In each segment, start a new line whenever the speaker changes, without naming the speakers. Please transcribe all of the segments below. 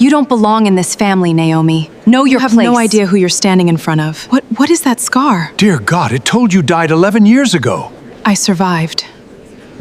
You don't belong in this family, Naomi. Know your place.
I have no idea who you're standing in front of. What is that scar?
Dear God, it told you died 11 years ago.
I survived.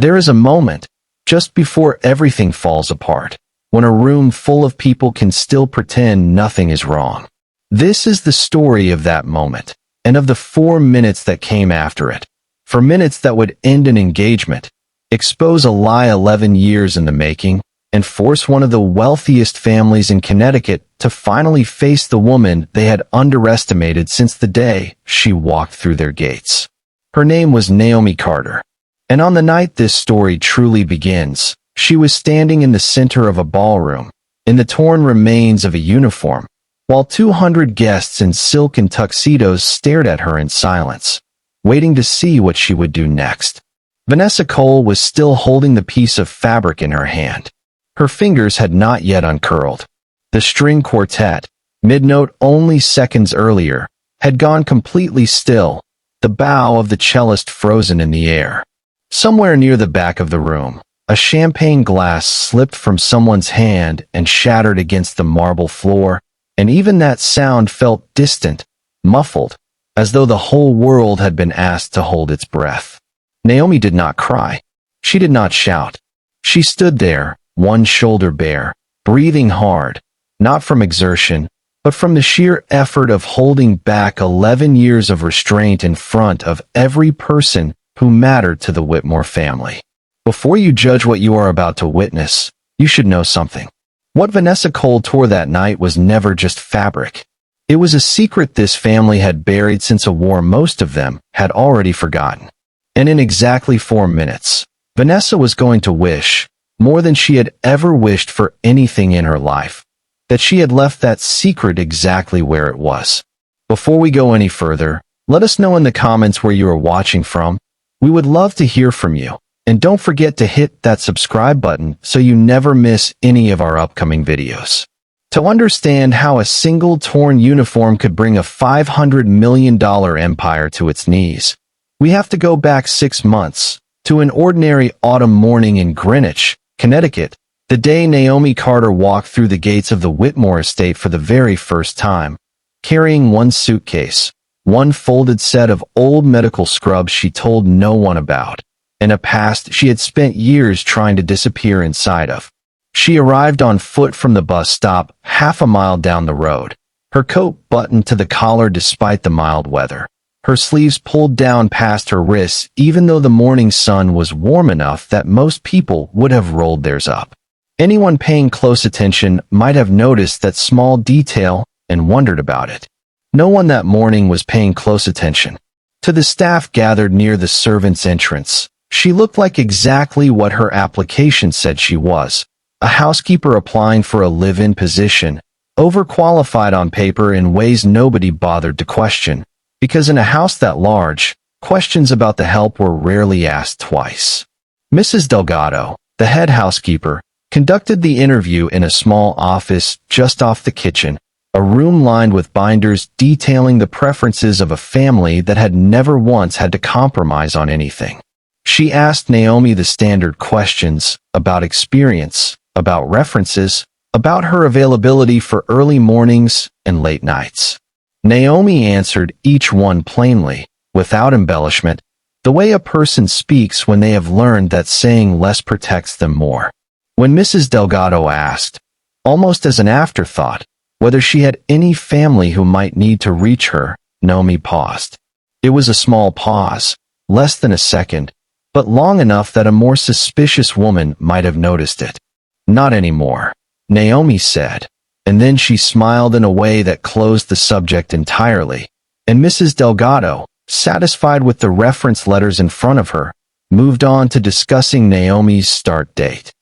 There is a moment, just before everything falls apart, when a room full of people can still pretend nothing is wrong. This is the story of that moment, and of the 4 minutes that came after it. For minutes that would end an engagement, expose a lie 11 years in the making, and force one of the wealthiest families in Connecticut to finally face the woman they had underestimated since the day she walked through their gates. Her name was Naomi Carter. And on the night this story truly begins, she was standing in the center of a ballroom, in the torn remains of a uniform, while 200 guests in silken tuxedos stared at her in silence, waiting to see what she would do next. Vanessa Cole was still holding the piece of fabric in her hand. Her fingers had not yet uncurled. The string quartet, mid-note only seconds earlier, had gone completely still, the bow of the cellist frozen in the air. Somewhere near the back of the room, a champagne glass slipped from someone's hand and shattered against the marble floor, and even that sound felt distant, muffled, as though the whole world had been asked to hold its breath. Naomi did not cry. She did not shout. She stood there, one shoulder bare, breathing hard, not from exertion, but from the sheer effort of holding back 11 years of restraint in front of every person who mattered to the Whitmore family. Before you judge what you are about to witness, you should know something. What Vanessa Cole tore that night was never just fabric. It was a secret this family had buried since a war most of them had already forgotten. And in exactly 4 minutes, Vanessa was going to wish, more than she had ever wished for anything in her life, that she had left that secret exactly where it was. Before we go any further, let us know in the comments where you are watching from. We would love to hear from you, and don't forget to hit that subscribe button so you never miss any of our upcoming videos. To understand how a single torn uniform could bring a $500 million empire to its knees, we have to go back 6 months, to an ordinary autumn morning in Greenwich, Connecticut, the day Naomi Carter walked through the gates of the Whitmore estate for the very first time, carrying one suitcase, one folded set of old medical scrubs she told no one about, and a past she had spent years trying to disappear inside of. She arrived on foot from the bus stop half a mile down the road, her coat buttoned to the collar despite the mild weather, her sleeves pulled down past her wrists even though the morning sun was warm enough that most people would have rolled theirs up. Anyone paying close attention might have noticed that small detail and wondered about it. No one that morning was paying close attention. To the staff gathered near the servants' entrance, she looked like exactly what her application said she was, a housekeeper applying for a live-in position, overqualified on paper in ways nobody bothered to question, because in a house that large, questions about the help were rarely asked twice. Mrs. Delgado, the head housekeeper, conducted the interview in a small office just off the kitchen, a room lined with binders detailing the preferences of a family that had never once had to compromise on anything. She asked Naomi the standard questions about experience, about references, about her availability for early mornings and late nights. Naomi answered each one plainly, without embellishment, the way a person speaks when they have learned that saying less protects them more. When Mrs. Delgado asked, almost as an afterthought, whether she had any family who might need to reach her, Naomi paused. It was a small pause, less than a second, but long enough that a more suspicious woman might have noticed it. Not anymore, Naomi said, and then she smiled in a way that closed the subject entirely, and Mrs. Delgado, satisfied with the reference letters in front of her, moved on to discussing Naomi's start date.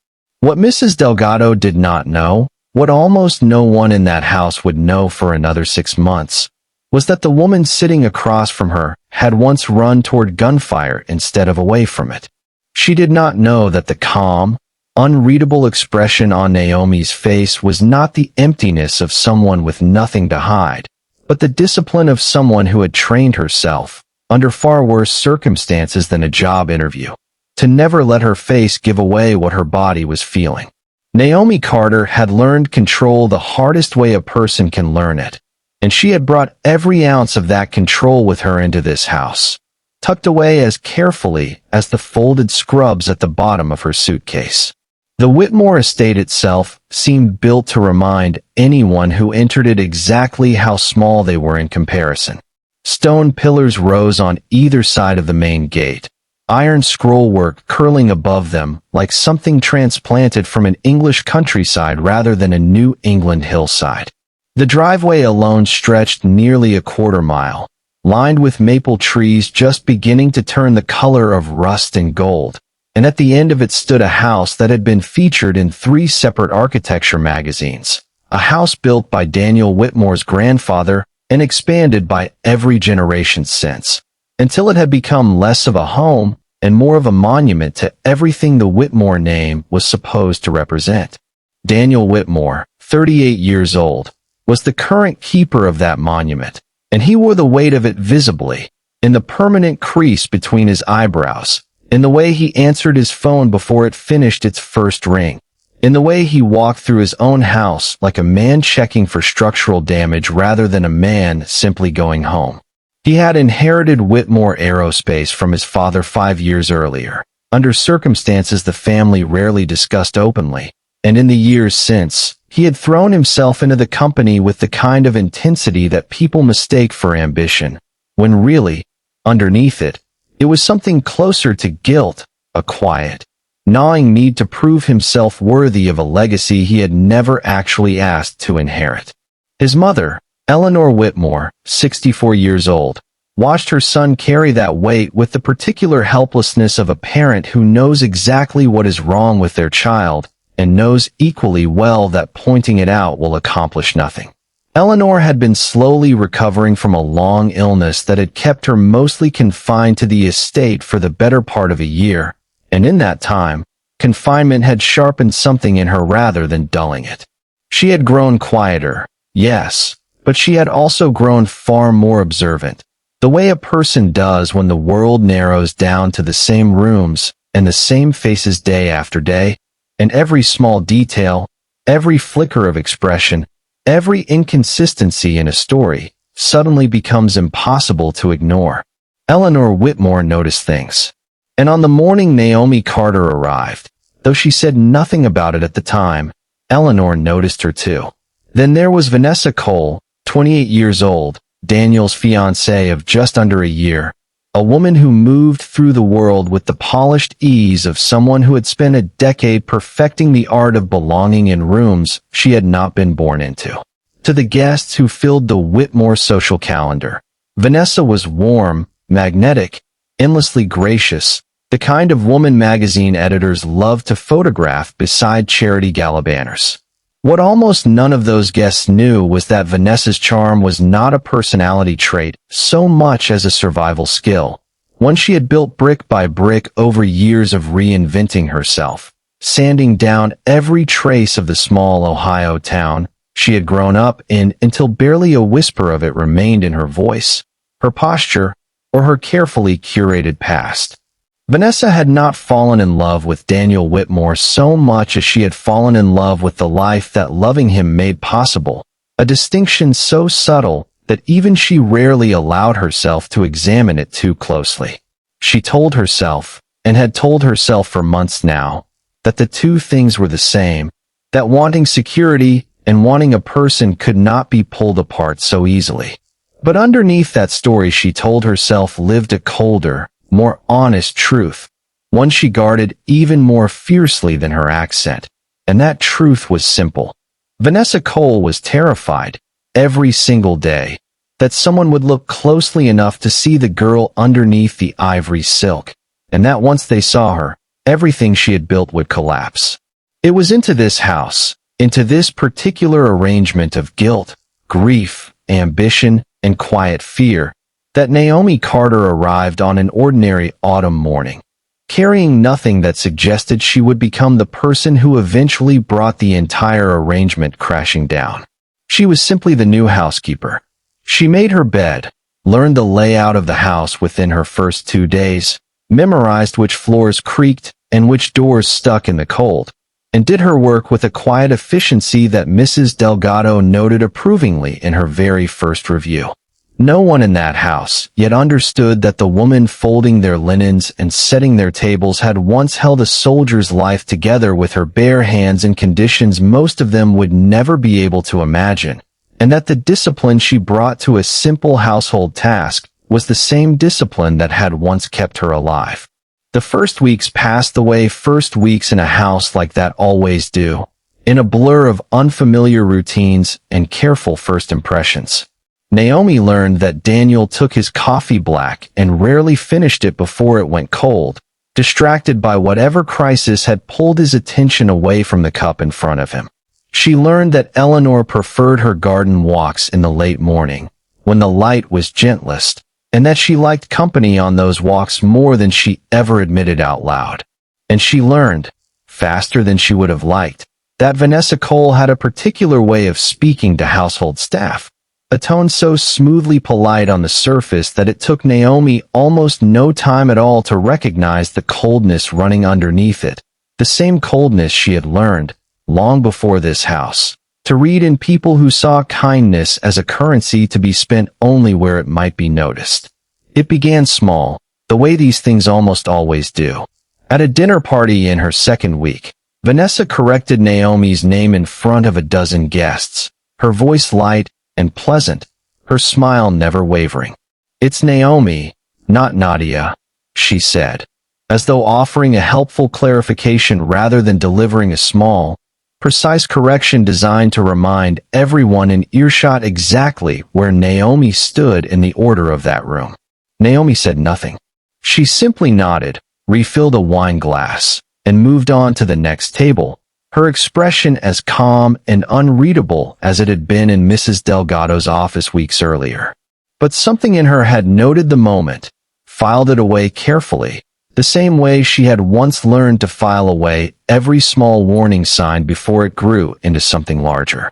What Mrs. Delgado did not know, what almost no one in that house would know for another 6 months, was that the woman sitting across from her had once run toward gunfire instead of away from it. She did not know that the calm, unreadable expression on Naomi's face was not the emptiness of someone with nothing to hide, but the discipline of someone who had trained herself, under far worse circumstances than a job interview, to never let her face give away what her body was feeling. Naomi Carter had learned control the hardest way a person can learn it, and she had brought every ounce of that control with her into this house, tucked away as carefully as the folded scrubs at the bottom of her suitcase. The Whitmore estate itself seemed built to remind anyone who entered it exactly how small they were in comparison. Stone pillars rose on either side of the main gate, iron scrollwork curling above them like something transplanted from an English countryside rather than a New England hillside. The driveway alone stretched nearly a quarter-mile, lined with maple trees just beginning to turn the color of rust and gold, and at the end of it stood a house that had been featured in 3 separate architecture magazines, a house built by Daniel Whitmore's grandfather and expanded by every generation since, until it had become less of a home and more of a monument to everything the Whitmore name was supposed to represent. Daniel Whitmore, 38 years old, was the current keeper of that monument, and he wore the weight of it visibly, in the permanent crease between his eyebrows, in the way he answered his phone before it finished its first ring, in the way he walked through his own house like a man checking for structural damage rather than a man simply going home. He had inherited Whitmore Aerospace from his father 5 years earlier, under circumstances the family rarely discussed openly, and in the years since, he had thrown himself into the company with the kind of intensity that people mistake for ambition, when really, underneath it, it was something closer to guilt, a quiet, gnawing need to prove himself worthy of a legacy he had never actually asked to inherit. His mother, Eleanor Whitmore, 64 years old, watched her son carry that weight with the particular helplessness of a parent who knows exactly what is wrong with their child and knows equally well that pointing it out will accomplish nothing. Eleanor had been slowly recovering from a long illness that had kept her mostly confined to the estate for the better part of a year, and in that time, confinement had sharpened something in her rather than dulling it. She had grown quieter, yes, but she had also grown far more observant, the way a person does when the world narrows down to the same rooms and the same faces day after day, and every small detail, every flicker of expression, every inconsistency in a story suddenly becomes impossible to ignore. Eleanor Whitmore noticed things. And on the morning Naomi Carter arrived, though she said nothing about it at the time, Eleanor noticed her too. Then there was Vanessa Cole, 28 years old, Daniel's fiancée of just under a year, a woman who moved through the world with the polished ease of someone who had spent a decade perfecting the art of belonging in rooms she had not been born into. To the guests who filled the Whitmore social calendar, Vanessa was warm, magnetic, endlessly gracious, the kind of woman magazine editors love to photograph beside charity gala banners. What almost none of those guests knew was that Vanessa's charm was not a personality trait so much as a survival skill, one she had built brick by brick over years of reinventing herself, sanding down every trace of the small Ohio town she had grown up in until barely a whisper of it remained in her voice, her posture, or her carefully curated past. Vanessa had not fallen in love with Daniel Whitmore so much as she had fallen in love with the life that loving him made possible, a distinction so subtle that even she rarely allowed herself to examine it too closely. She told herself, and had told herself for months now, that the two things were the same, that wanting security and wanting a person could not be pulled apart so easily. But underneath that story she told herself lived a colder, more honest truth, one she guarded even more fiercely than her accent, and that truth was simple. Vanessa Cole was terrified, every single day, that someone would look closely enough to see the girl underneath the ivory silk, and that once they saw her, everything she had built would collapse. It was into this house, into this particular arrangement of guilt, grief, ambition, and quiet fear, that Naomi Carter arrived on an ordinary autumn morning, carrying nothing that suggested she would become the person who eventually brought the entire arrangement crashing down. She was simply the new housekeeper. She made her bed, learned the layout of the house within her first 2 days, memorized which floors creaked and which doors stuck in the cold, and did her work with a quiet efficiency that Mrs. Delgado noted approvingly in her very first review. No one in that house yet understood that the woman folding their linens and setting their tables had once held a soldier's life together with her bare hands in conditions most of them would never be able to imagine, and that the discipline she brought to a simple household task was the same discipline that had once kept her alive. The first weeks passed the way first weeks in a house like that always do, in a blur of unfamiliar routines and careful first impressions. Naomi learned that Daniel took his coffee black and rarely finished it before it went cold, distracted by whatever crisis had pulled his attention away from the cup in front of him. She learned that Eleanor preferred her garden walks in the late morning, when the light was gentlest, and that she liked company on those walks more than she ever admitted out loud. And she learned, faster than she would have liked, that Vanessa Cole had a particular way of speaking to household staff, a tone so smoothly polite on the surface that it took Naomi almost no time at all to recognize the coldness running underneath it, the same coldness she had learned, long before this house, to read in people who saw kindness as a currency to be spent only where it might be noticed. It began small, the way these things almost always do. At a dinner party in her second week, Vanessa corrected Naomi's name in front of a dozen guests, her voice light and pleasant, her smile never wavering. "It's Naomi, not Nadia," she said, as though offering a helpful clarification rather than delivering a small, precise correction designed to remind everyone in earshot exactly where Naomi stood in the order of that room. Naomi said nothing. She simply nodded, refilled a wine glass, and moved on to the next table, her expression as calm and unreadable as it had been in Mrs. Delgado's office weeks earlier. But something in her had noted the moment, filed it away carefully, the same way she had once learned to file away every small warning sign before it grew into something larger.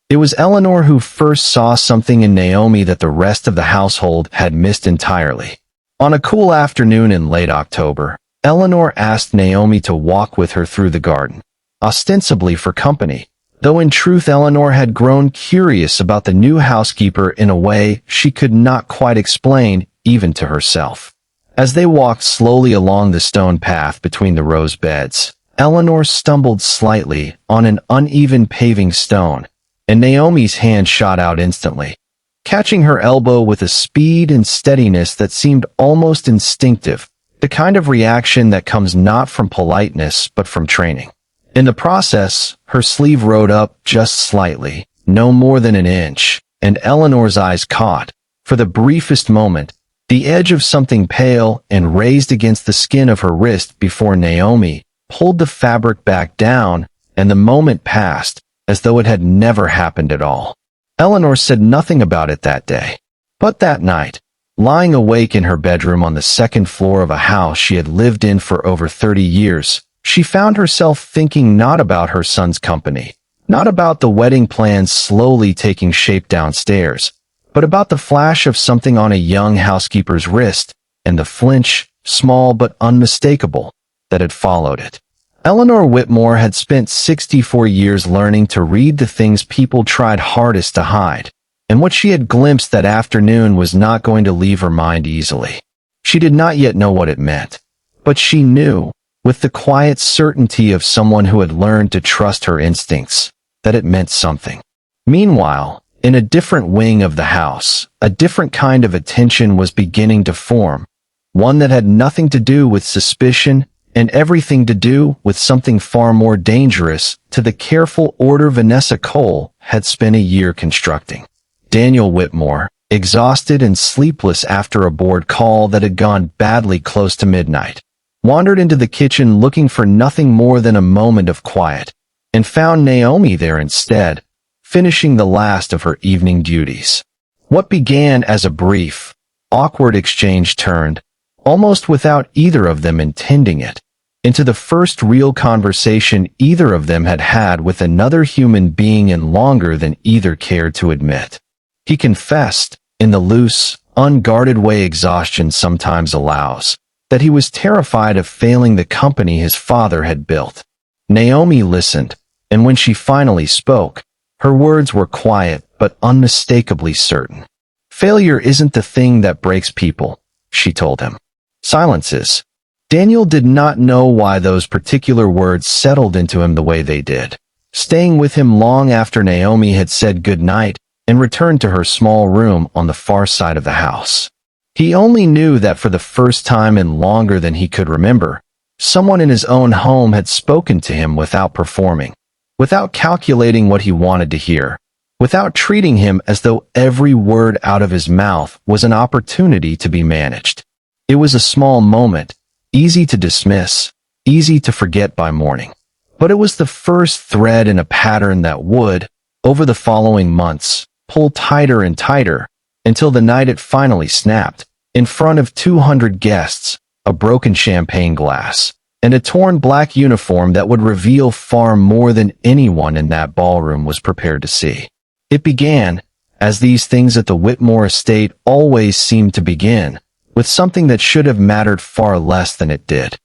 It was Eleanor who first saw something in Naomi that the rest of the household had missed entirely. On a cool afternoon in late October, Eleanor asked Naomi to walk with her through the garden, ostensibly for company, though in truth Eleanor had grown curious about the new housekeeper in a way she could not quite explain even to herself. As they walked slowly along the stone path between the rose beds, Eleanor stumbled slightly on an uneven paving stone, and Naomi's hand shot out instantly, catching her elbow with a speed and steadiness that seemed almost instinctive, the kind of reaction that comes not from politeness but from training. In the process, her sleeve rode up just slightly, no more than an inch, and Eleanor's eyes caught, for the briefest moment, the edge of something pale and raised against the skin of her wrist before Naomi pulled the fabric back down, and the moment passed as though it had never happened at all. Eleanor said nothing about it that day. But that night, lying awake in her bedroom on the second floor of a house she had lived in for over 30 years, she found herself thinking not about her son's company, not about the wedding plans slowly taking shape downstairs, but about the flash of something on a young housekeeper's wrist and the flinch, small but unmistakable, that had followed it. Eleanor Whitmore had spent 64 years learning to read the things people tried hardest to hide, and what she had glimpsed that afternoon was not going to leave her mind easily. She did not yet know what it meant, but she knew, with the quiet certainty of someone who had learned to trust her instincts, that it meant something. Meanwhile, in a different wing of the house, a different kind of attention was beginning to form, one that had nothing to do with suspicion and everything to do with something far more dangerous to the careful order Vanessa Cole had spent a year constructing. Daniel Whitmore, exhausted and sleepless after a board call that had gone badly close to midnight, wandered into the kitchen looking for nothing more than a moment of quiet, and found Naomi there instead, finishing the last of her evening duties. What began as a brief, awkward exchange turned, almost without either of them intending it, into the first real conversation either of them had had with another human being in longer than either cared to admit. He confessed, in the loose, unguarded way exhaustion sometimes allows, that he was terrified of failing the company his father had built. Naomi listened, and when she finally spoke, her words were quiet but unmistakably certain. Failure isn't the thing that breaks people, she told him. Silence is. Daniel did not know why those particular words settled into him the way they did, staying with him long after Naomi had said goodnight and returned to her small room on the far side of the house. He only knew that for the first time in longer than he could remember, someone in his own home had spoken to him without performing, without calculating what he wanted to hear, without treating him as though every word out of his mouth was an opportunity to be managed. It was a small moment, easy to dismiss, easy to forget by morning, but it was the first thread in a pattern that would, over the following months, pull tighter and tighter until the night it finally snapped, in front of 200 guests, a broken champagne glass, and a torn black uniform that would reveal far more than anyone in that ballroom was prepared to see. It began, as these things at the Whitmore estate always seemed to begin, with something that should have mattered far less than it did.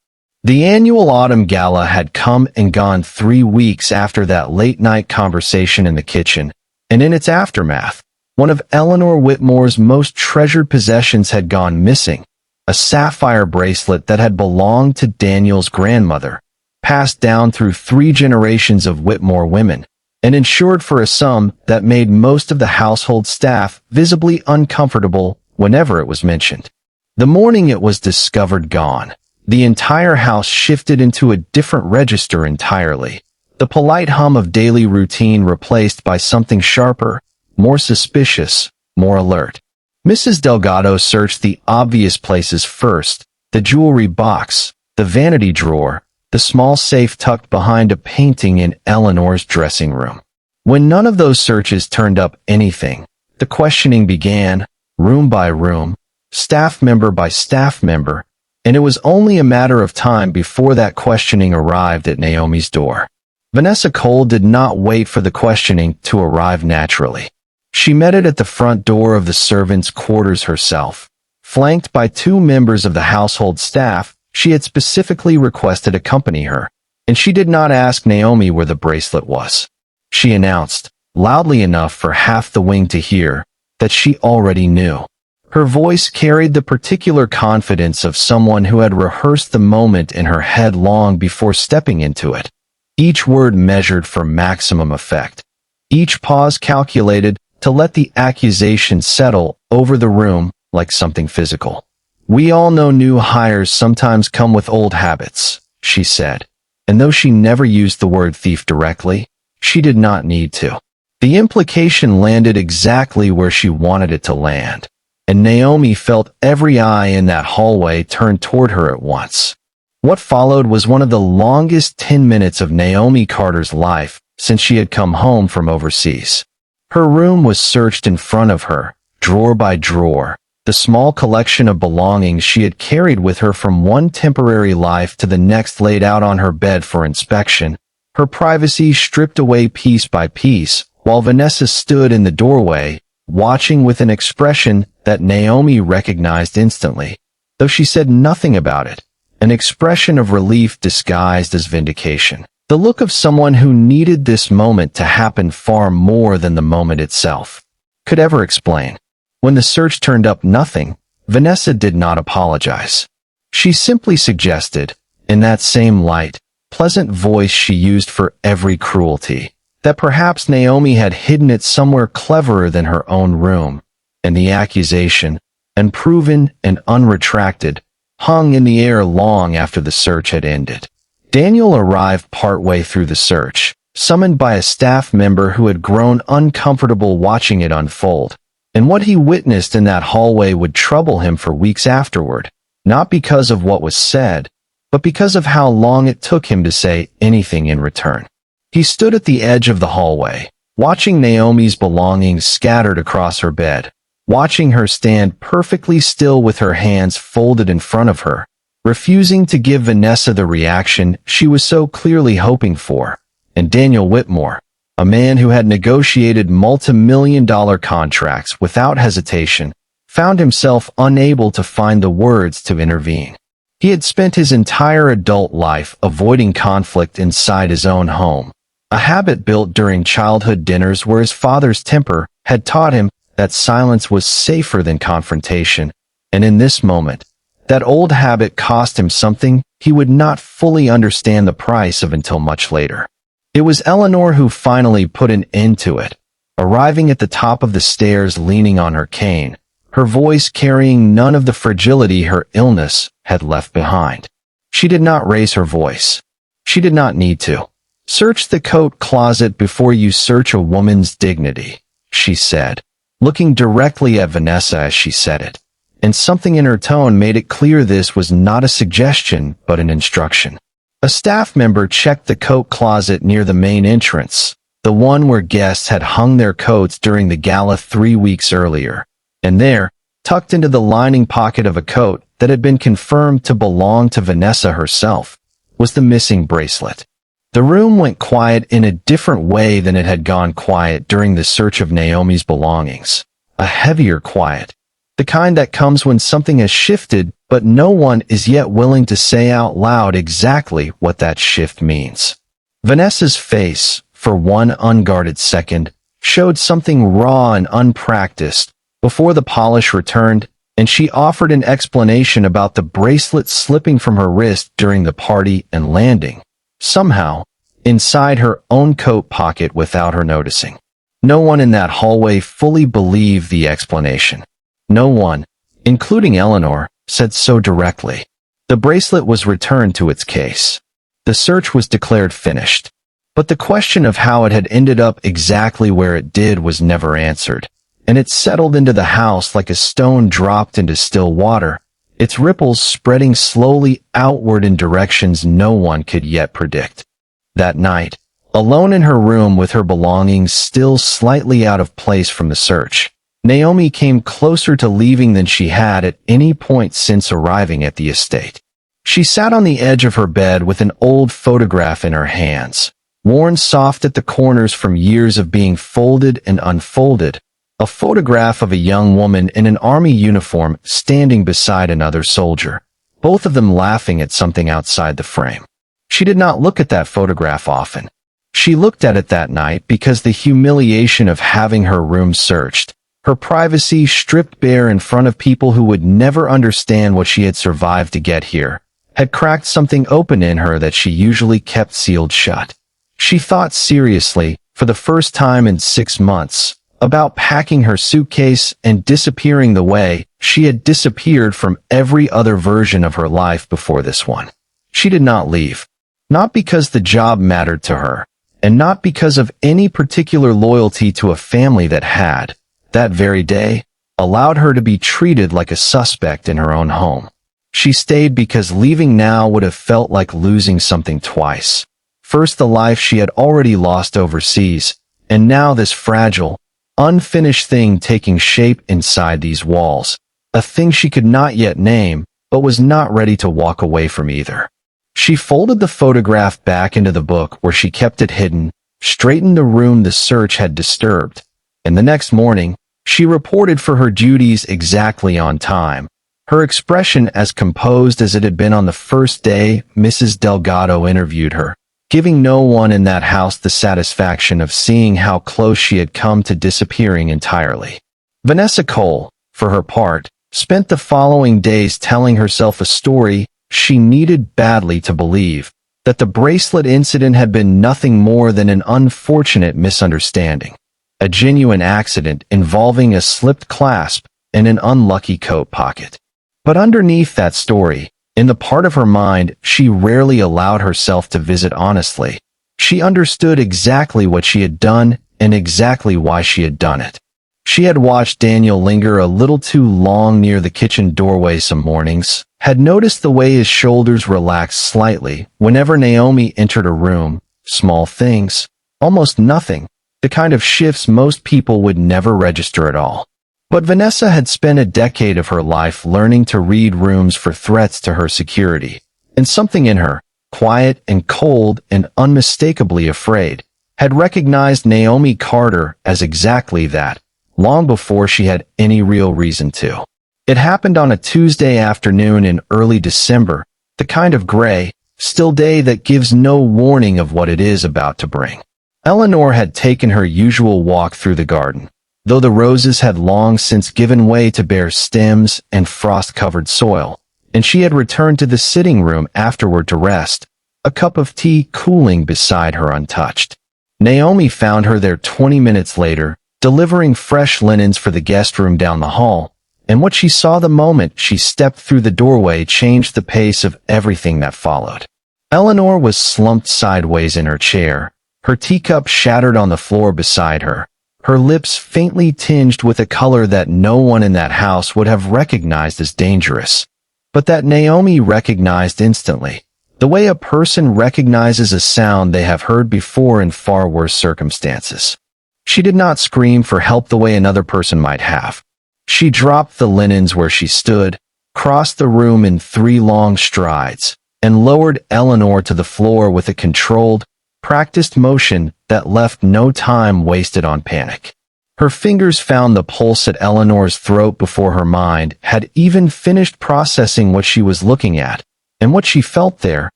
The annual autumn gala had come and gone 3 weeks after that late-night conversation in the kitchen, and in its aftermath, one of Eleanor Whitmore's most treasured possessions had gone missing, a sapphire bracelet that had belonged to Daniel's grandmother, passed down through 3 generations of Whitmore women, and insured for a sum that made most of the household staff visibly uncomfortable whenever it was mentioned. The morning it was discovered gone, the entire house shifted into a different register entirely, the polite hum of daily routine replaced by something sharper, more suspicious, more alert. Mrs. Delgado searched the obvious places first, the jewelry box, the vanity drawer, the small safe tucked behind a painting in Eleanor's dressing room. When none of those searches turned up anything, the questioning began, room by room, staff member by staff member, and it was only a matter of time before that questioning arrived at Naomi's door. Vanessa Cole did not wait for the questioning to arrive naturally. She met it at the front door of the servants' quarters herself. Flanked by 2 members of the household staff, she had specifically requested accompany her, and she did not ask Naomi where the bracelet was. She announced, loudly enough for half the wing to hear, that she already knew. Her voice carried the particular confidence of someone who had rehearsed the moment in her head long before stepping into it. Each word measured for maximum effect. Each pause calculated to let the accusation settle over the room like something physical. We all know new hires sometimes come with old habits, she said, and though she never used the word thief directly, she did not need to. The implication landed exactly where she wanted it to land, and Naomi felt every eye in that hallway turn toward her at once. What followed was one of the longest 10 minutes of Naomi Carter's life since she had come home from overseas. Her room was searched in front of her, drawer by drawer, the small collection of belongings she had carried with her from one temporary life to the next laid out on her bed for inspection, her privacy stripped away piece by piece, while Vanessa stood in the doorway, watching with an expression that Naomi recognized instantly, though she said nothing about it, an expression of relief disguised as vindication. The look of someone who needed this moment to happen far more than the moment itself could ever explain. When the search turned up nothing, Vanessa did not apologize. She simply suggested, in that same light, pleasant voice she used for every cruelty, that perhaps Naomi had hidden it somewhere cleverer than her own room, and the accusation, unproven and unretracted, hung in the air long after the search had ended. Daniel arrived partway through the search, summoned by a staff member who had grown uncomfortable watching it unfold, and what he witnessed in that hallway would trouble him for weeks afterward, not because of what was said, but because of how long it took him to say anything in return. He stood at the edge of the hallway, watching Naomi's belongings scattered across her bed, watching her stand perfectly still with her hands folded in front of her, refusing to give Vanessa the reaction she was so clearly hoping for, and Daniel Whitmore, a man who had negotiated multi-million-dollar contracts without hesitation, found himself unable to find the words to intervene. He had spent his entire adult life avoiding conflict inside his own home, a habit built during childhood dinners where his father's temper had taught him that silence was safer than confrontation, and in this moment, that old habit cost him something he would not fully understand the price of until much later. It was Eleanor who finally put an end to it, arriving at the top of the stairs leaning on her cane, her voice carrying none of the fragility her illness had left behind. She did not raise her voice. She did not need to. "Search the coat closet before you search a woman's dignity," she said, looking directly at Vanessa as she said it. And something in her tone made it clear this was not a suggestion, but an instruction. A staff member checked the coat closet near the main entrance, the one where guests had hung their coats during the gala 3 weeks earlier. And there, tucked into the lining pocket of a coat that had been confirmed to belong to Vanessa herself, was the missing bracelet. The room went quiet in a different way than it had gone quiet during the search of Naomi's belongings. A heavier quiet. The kind that comes when something has shifted, but no one is yet willing to say out loud exactly what that shift means. Vanessa's face, for one unguarded second, showed something raw and unpracticed before the polish returned, and she offered an explanation about the bracelet slipping from her wrist during the party and landing, somehow, inside her own coat pocket without her noticing. No one in that hallway fully believed the explanation. No one, including Eleanor, said so directly. The bracelet was returned to its case. The search was declared finished. But the question of how it had ended up exactly where it did was never answered, and it settled into the house like a stone dropped into still water, its ripples spreading slowly outward in directions no one could yet predict. That night, alone in her room with her belongings still slightly out of place from the search, Naomi came closer to leaving than she had at any point since arriving at the estate. She sat on the edge of her bed with an old photograph in her hands, worn soft at the corners from years of being folded and unfolded, a photograph of a young woman in an army uniform standing beside another soldier, both of them laughing at something outside the frame. She did not look at that photograph often. She looked at it that night because the humiliation of having her room searched, her privacy stripped bare in front of people who would never understand what she had survived to get here, had cracked something open in her that she usually kept sealed shut. She thought seriously, for the first time in 6 months, about packing her suitcase and disappearing the way she had disappeared from every other version of her life before this one. She did not leave. Not because the job mattered to her, and not because of any particular loyalty to a family that had, that very day, allowed her to be treated like a suspect in her own home. She stayed because leaving now would have felt like losing something twice. First the life she had already lost overseas, and now this fragile, unfinished thing taking shape inside these walls, a thing she could not yet name, but was not ready to walk away from either. She folded the photograph back into the book where she kept it hidden, straightened the room the search had disturbed, and the next morning, she reported for her duties exactly on time, her expression as composed as it had been on the first day Mrs. Delgado interviewed her, giving no one in that house the satisfaction of seeing how close she had come to disappearing entirely. Vanessa Cole, for her part, spent the following days telling herself a story she needed badly to believe, that the bracelet incident had been nothing more than an unfortunate misunderstanding, a genuine accident involving a slipped clasp and an unlucky coat pocket. But underneath that story, in the part of her mind she rarely allowed herself to visit honestly, she understood exactly what she had done and exactly why she had done it. She had watched Daniel linger a little too long near the kitchen doorway some mornings, had noticed the way his shoulders relaxed slightly whenever Naomi entered a room, small things, almost nothing, the kind of shifts most people would never register at all. But Vanessa had spent a decade of her life learning to read rooms for threats to her security, and something in her, quiet and cold and unmistakably afraid, had recognized Naomi Carter as exactly that, long before she had any real reason to. It happened on a Tuesday afternoon in early December, the kind of gray, still day that gives no warning of what it is about to bring. Eleanor had taken her usual walk through the garden, though the roses had long since given way to bare stems and frost-covered soil, and she had returned to the sitting room afterward to rest, a cup of tea cooling beside her untouched. Naomi found her there 20 minutes later, delivering fresh linens for the guest room down the hall, and what she saw the moment she stepped through the doorway changed the pace of everything that followed. Eleanor was slumped sideways in her chair, her teacup shattered on the floor beside her, her lips faintly tinged with a color that no one in that house would have recognized as dangerous, but that Naomi recognized instantly, the way a person recognizes a sound they have heard before in far worse circumstances. She did not scream for help the way another person might have. She dropped the linens where she stood, crossed the room in 3 long strides, and lowered Eleanor to the floor with a controlled, practiced motion that left no time wasted on panic. Her fingers found the pulse at Eleanor's throat before her mind had even finished processing what she was looking at, and what she felt there,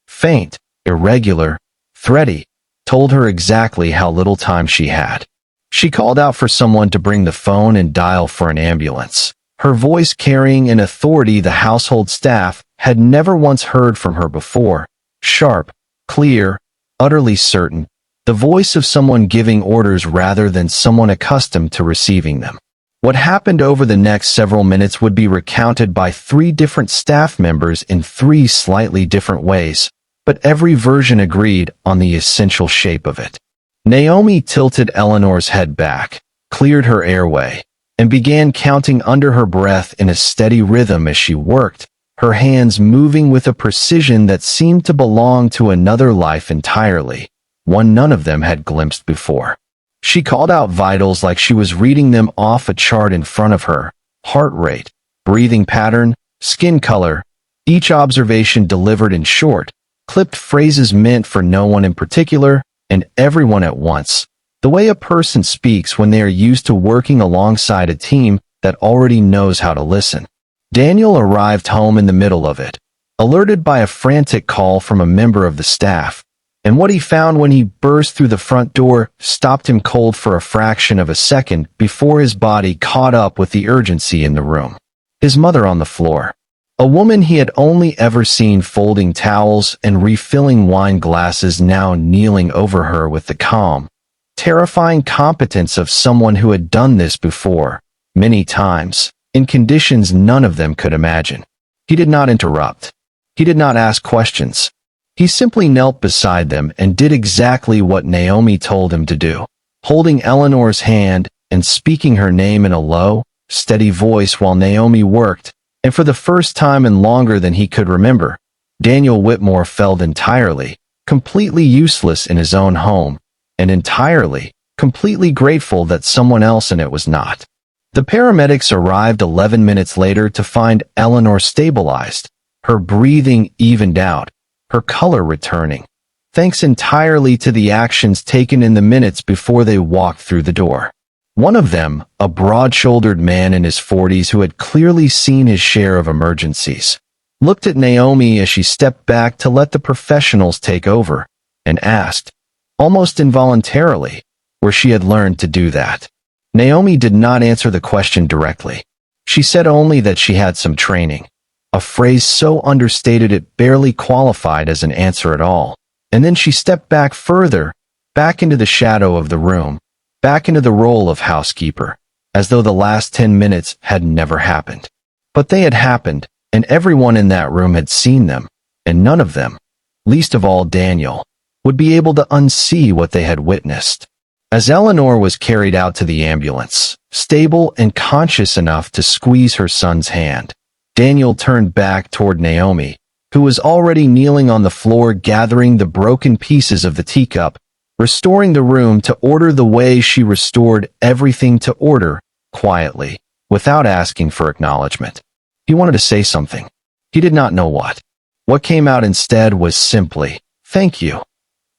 faint, irregular, thready, told her exactly how little time she had. She called out for someone to bring the phone and dial for an ambulance, her voice carrying an authority the household staff had never once heard from her before, sharp, clear, utterly certain, the voice of someone giving orders rather than someone accustomed to receiving them. What happened over the next several minutes would be recounted by 3 different staff members in 3 slightly different ways, but every version agreed on the essential shape of it. Naomi tilted Eleanor's head back, cleared her airway, and began counting under her breath in a steady rhythm as she worked, her hands moving with a precision that seemed to belong to another life entirely, one none of them had glimpsed before. She called out vitals like she was reading them off a chart in front of her: heart rate, breathing pattern, skin color, each observation delivered in short, clipped phrases meant for no one in particular, and everyone at once, the way a person speaks when they are used to working alongside a team that already knows how to listen. Daniel arrived home in the middle of it, alerted by a frantic call from a member of the staff, and what he found when he burst through the front door stopped him cold for a fraction of a second before his body caught up with the urgency in the room. His mother on the floor. A woman he had only ever seen folding towels and refilling wine glasses, now kneeling over her with the calm, terrifying competence of someone who had done this before, many times, in conditions none of them could imagine. He did not interrupt. He did not ask questions. He simply knelt beside them and did exactly what Naomi told him to do, holding Eleanor's hand and speaking her name in a low, steady voice while Naomi worked. And for the first time in longer than he could remember, Daniel Whitmore felt entirely, completely useless in his own home, and entirely, completely grateful that someone else in it was not. The paramedics arrived 11 minutes later to find Eleanor stabilized, her breathing evened out, her color returning, thanks entirely to the actions taken in the minutes before they walked through the door. One of them, a broad-shouldered man in his 40s who had clearly seen his share of emergencies, looked at Naomi as she stepped back to let the professionals take over, and asked, almost involuntarily, where she had learned to do that. Naomi did not answer the question directly. She said only that she had some training, a phrase so understated it barely qualified as an answer at all, and then she stepped back further, back into the shadow of the room, back into the role of housekeeper, as though the last 10 minutes had never happened. But they had happened, and everyone in that room had seen them, and none of them, least of all Daniel, would be able to unsee what they had witnessed. As Eleanor was carried out to the ambulance, stable and conscious enough to squeeze her son's hand, Daniel turned back toward Naomi, who was already kneeling on the floor gathering the broken pieces of the teacup, restoring the room to order the way she restored everything to order, quietly, without asking for acknowledgement. He wanted to say something. He did not know what. What came out instead was simply, "Thank you."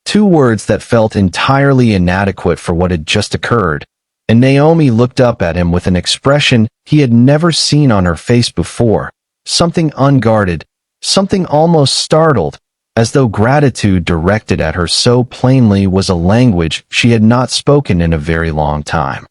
2 words that felt entirely inadequate for what had just occurred, and Naomi looked up at him with an expression he had never seen on her face before, something unguarded, something almost startled, as though gratitude directed at her so plainly was a language she had not spoken in a very long time.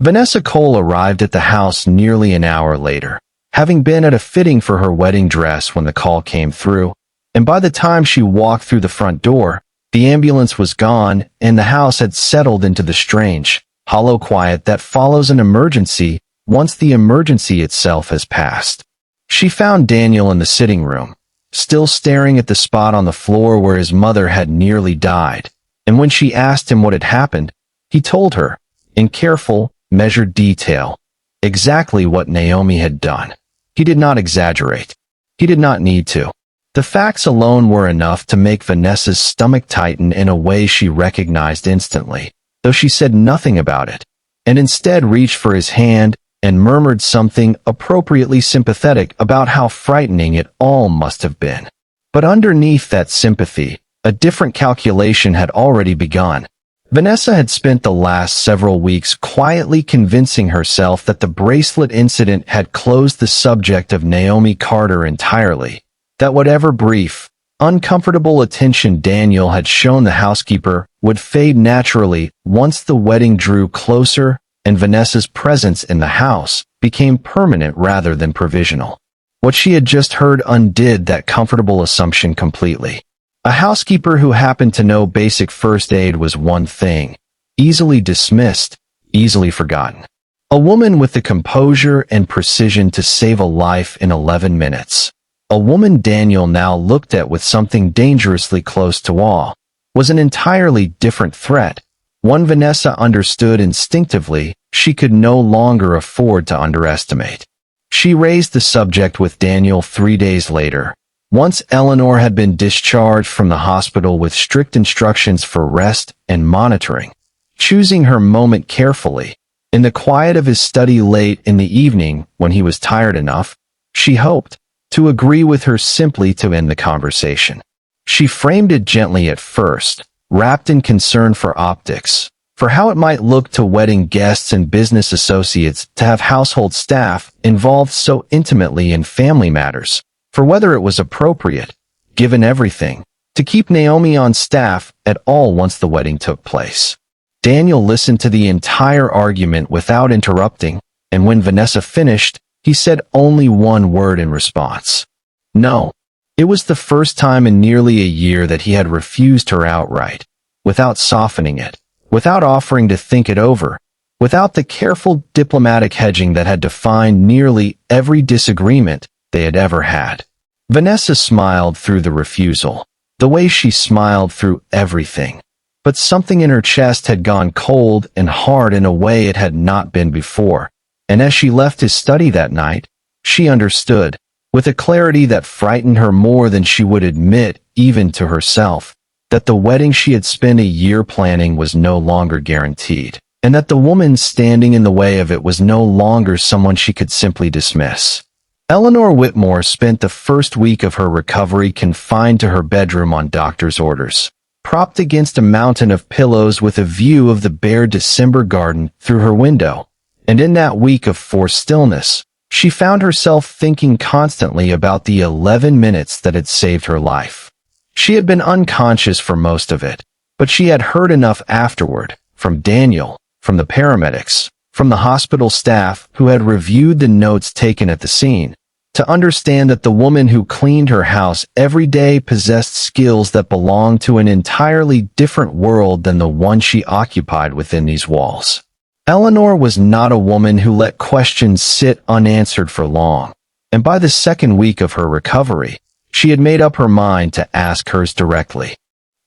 Vanessa Cole arrived at the house nearly an hour later, having been at a fitting for her wedding dress when the call came through, and by the time she walked through the front door, the ambulance was gone and the house had settled into the strange, hollow quiet that follows an emergency once the emergency itself has passed. She found Daniel in the sitting room, still staring at the spot on the floor where his mother had nearly died, and when she asked him what had happened, he told her, in careful, measured detail, exactly what Naomi had done. He did not exaggerate. He did not need to. The facts alone were enough to make Vanessa's stomach tighten in a way she recognized instantly, though she said nothing about it, and instead reached for his hand and murmured something appropriately sympathetic about how frightening it all must have been. But underneath that sympathy, a different calculation had already begun. Vanessa had spent the last several weeks quietly convincing herself that the bracelet incident had closed the subject of Naomi Carter entirely, that whatever brief, uncomfortable attention Daniel had shown the housekeeper would fade naturally once the wedding drew closer and Vanessa's presence in the house became permanent rather than provisional. What she had just heard undid that comfortable assumption completely. A housekeeper who happened to know basic first aid was one thing, easily dismissed, easily forgotten. A woman with the composure and precision to save a life in 11 minutes. A woman Daniel now looked at with something dangerously close to awe, was an entirely different threat. One Vanessa understood instinctively she could no longer afford to underestimate. She raised the subject with Daniel 3 days later, once Eleanor had been discharged from the hospital with strict instructions for rest and monitoring. Choosing her moment carefully, in the quiet of his study late in the evening when he was tired enough, she hoped, to agree with her simply to end the conversation. She framed it gently at first, wrapped in concern for optics, for how it might look to wedding guests and business associates to have household staff involved so intimately in family matters, for whether it was appropriate, given everything, to keep Naomi on staff at all once the wedding took place. Daniel listened to the entire argument without interrupting, and when Vanessa finished, he said only one word in response. No. It was the first time in nearly a year that he had refused her outright, without softening it, without offering to think it over, without the careful diplomatic hedging that had defined nearly every disagreement they had ever had. Vanessa smiled through the refusal, the way she smiled through everything. But something in her chest had gone cold and hard in a way it had not been before, and as she left his study that night, she understood, with a clarity that frightened her more than she would admit even to herself, that the wedding she had spent a year planning was no longer guaranteed, and that the woman standing in the way of it was no longer someone she could simply dismiss. Eleanor Whitmore spent the first week of her recovery confined to her bedroom on doctor's orders, propped against a mountain of pillows with a view of the bare December garden through her window. And in that week of forced stillness, she found herself thinking constantly about the 11 minutes that had saved her life. She had been unconscious for most of it, but she had heard enough afterward, from Daniel, from the paramedics, from the hospital staff who had reviewed the notes taken at the scene, to understand that the woman who cleaned her house every day possessed skills that belonged to an entirely different world than the one she occupied within these walls. Eleanor was not a woman who let questions sit unanswered for long, and by the second week of her recovery, she had made up her mind to ask hers directly.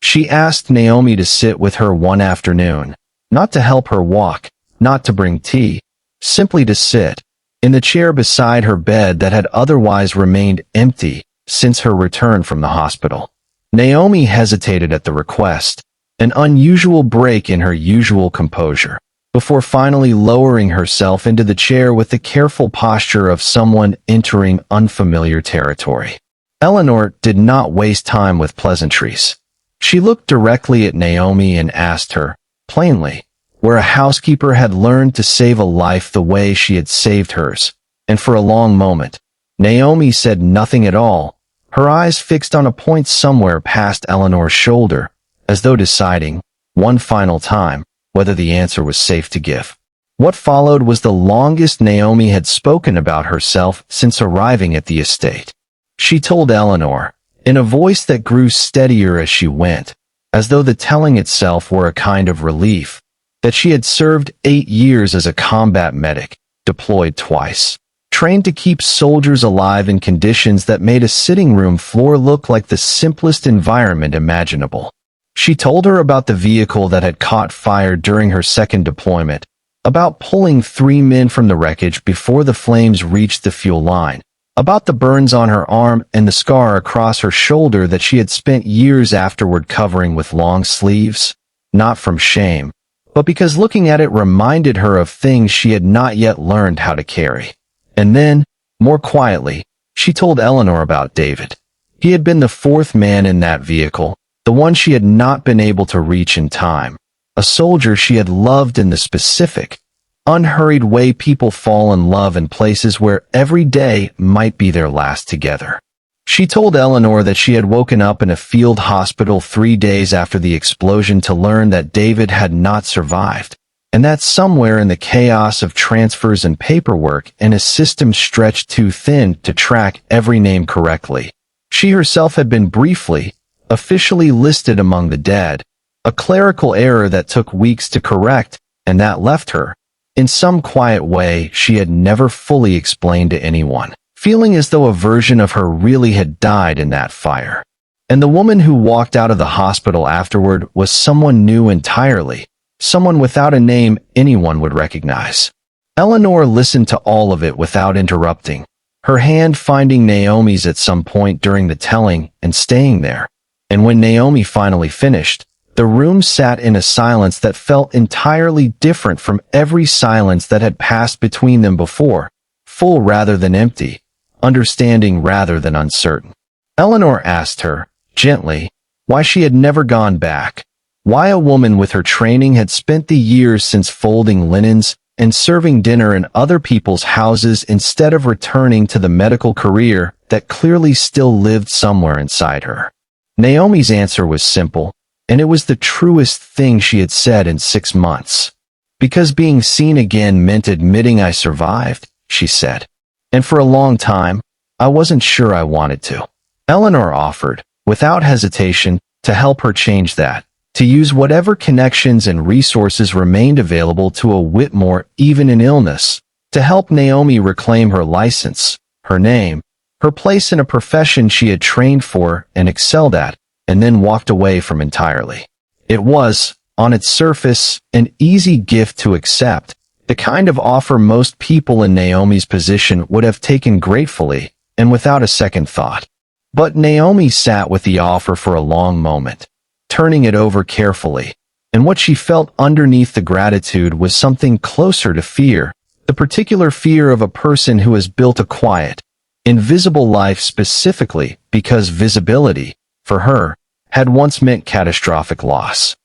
She asked Naomi to sit with her one afternoon, not to help her walk, not to bring tea, simply to sit, in the chair beside her bed that had otherwise remained empty since her return from the hospital. Naomi hesitated at the request, an unusual break in her usual composure, before finally lowering herself into the chair with the careful posture of someone entering unfamiliar territory. Eleanor did not waste time with pleasantries. She looked directly at Naomi and asked her, plainly, where a housekeeper had learned to save a life the way she had saved hers. And for a long moment, Naomi said nothing at all, her eyes fixed on a point somewhere past Eleanor's shoulder, as though deciding, one final time, whether the answer was safe to give. What followed was the longest Naomi had spoken about herself since arriving at the estate. She told Eleanor, in a voice that grew steadier as she went, as though the telling itself were a kind of relief, that she had served 8 years as a combat medic, deployed twice, trained to keep soldiers alive in conditions that made a sitting room floor look like the simplest environment imaginable. She told her about the vehicle that had caught fire during her second deployment, about pulling 3 men from the wreckage before the flames reached the fuel line, about the burns on her arm and the scar across her shoulder that she had spent years afterward covering with long sleeves, not from shame, but because looking at it reminded her of things she had not yet learned how to carry. And then, more quietly, she told Eleanor about David. He had been the 4th man in that vehicle, the one she had not been able to reach in time, a soldier she had loved in the specific, unhurried way people fall in love in places where every day might be their last together. She told Eleanor that she had woken up in a field hospital 3 days after the explosion to learn that David had not survived, and that somewhere in the chaos of transfers and paperwork and a system stretched too thin to track every name correctly, she herself had been briefly, officially listed among the dead, a clerical error that took weeks to correct, and that left her, in some quiet way she had never fully explained to anyone, feeling as though a version of her really had died in that fire. And the woman who walked out of the hospital afterward was someone new entirely, someone without a name anyone would recognize. Eleanor listened to all of it without interrupting, her hand finding Naomi's at some point during the telling and staying there. And when Naomi finally finished, the room sat in a silence that felt entirely different from every silence that had passed between them before, full rather than empty, understanding rather than uncertain. Eleanor asked her, gently, why she had never gone back, why a woman with her training had spent the years since folding linens and serving dinner in other people's houses instead of returning to the medical career that clearly still lived somewhere inside her. Naomi's answer was simple, and it was the truest thing she had said in 6 months. Because being seen again meant admitting I survived, she said. And for a long time, I wasn't sure I wanted to. Eleanor offered, without hesitation, to help her change that, to use whatever connections and resources remained available to a Whitmore even in illness, to help Naomi reclaim her license, her name, her place in a profession she had trained for and excelled at, and then walked away from entirely. It was, on its surface, an easy gift to accept, the kind of offer most people in Naomi's position would have taken gratefully and without a second thought. But Naomi sat with the offer for a long moment, turning it over carefully, and what she felt underneath the gratitude was something closer to fear, the particular fear of a person who has built a quiet, invisible life specifically because visibility, for her, had once meant catastrophic loss.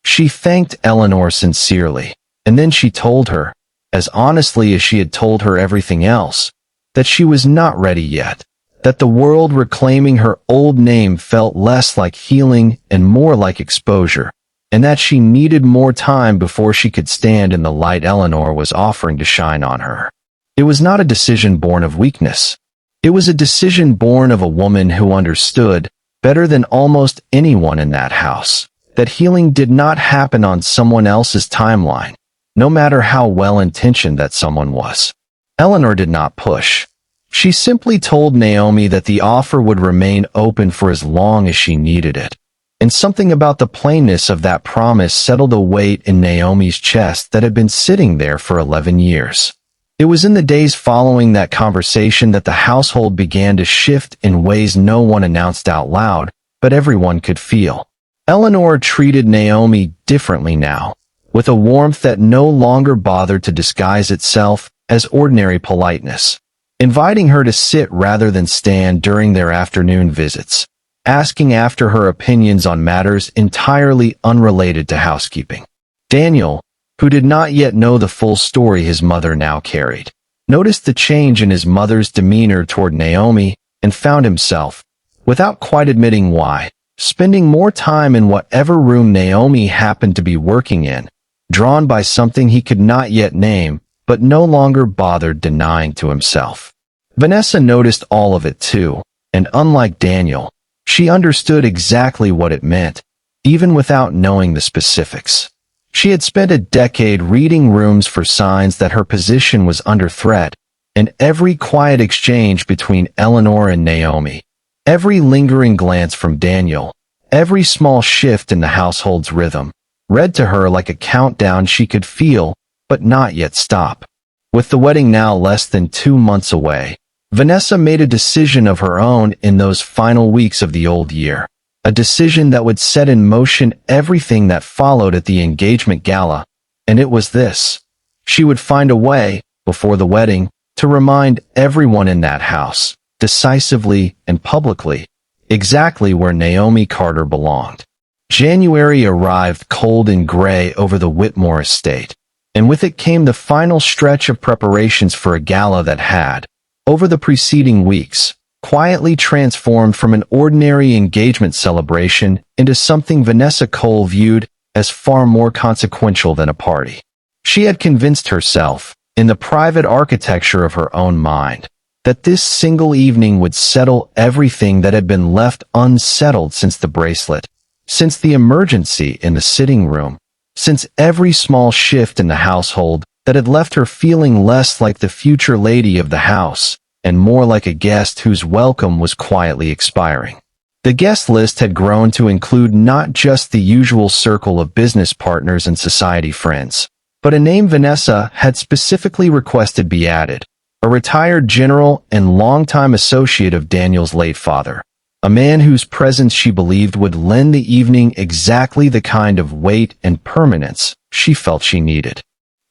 She thanked Eleanor sincerely, and then she told her, as honestly as she had told her everything else, that she was not ready yet, that the world reclaiming her old name felt less like healing and more like exposure, and that she needed more time before she could stand in the light Eleanor was offering to shine on her. It was not a decision born of weakness. It was a decision born of a woman who understood, better than almost anyone in that house, that healing did not happen on someone else's timeline, no matter how well-intentioned that someone was. Eleanor did not push. She simply told Naomi that the offer would remain open for as long as she needed it. And something about the plainness of that promise settled a weight in Naomi's chest that had been sitting there for 11 years. It was in the days following that conversation that the household began to shift in ways no one announced out loud, but everyone could feel. Eleanor treated Naomi differently now, with a warmth that no longer bothered to disguise itself as ordinary politeness, inviting her to sit rather than stand during their afternoon visits, asking after her opinions on matters entirely unrelated to housekeeping. Daniel, who did not yet know the full story his mother now carried, noticed the change in his mother's demeanor toward Naomi and found himself, without quite admitting why, spending more time in whatever room Naomi happened to be working in, drawn by something he could not yet name, but no longer bothered denying to himself. Vanessa noticed all of it too, and unlike Daniel, she understood exactly what it meant, even without knowing the specifics. She had spent a decade reading rooms for signs that her position was under threat, and every quiet exchange between Eleanor and Naomi, every lingering glance from Daniel, every small shift in the household's rhythm, read to her like a countdown she could feel, but not yet stop. With the wedding now less than 2 months away, Vanessa made a decision of her own in those final weeks of the old year. A decision that would set in motion everything that followed at the engagement gala, and it was this. She would find a way, before the wedding, to remind everyone in that house, decisively and publicly, exactly where Naomi Carter belonged. January arrived cold and gray over the Whitmore estate, and with it came the final stretch of preparations for a gala that had, over the preceding weeks, quietly transformed from an ordinary engagement celebration into something Vanessa Cole viewed as far more consequential than a party. She had convinced herself, in the private architecture of her own mind, that this single evening would settle everything that had been left unsettled since the bracelet, since the emergency in the sitting room, since every small shift in the household that had left her feeling less like the future lady of the house and more like a guest whose welcome was quietly expiring. The guest list had grown to include not just the usual circle of business partners and society friends, but a name Vanessa had specifically requested be added, a retired general and longtime associate of Daniel's late father, a man whose presence she believed would lend the evening exactly the kind of weight and permanence she felt she needed.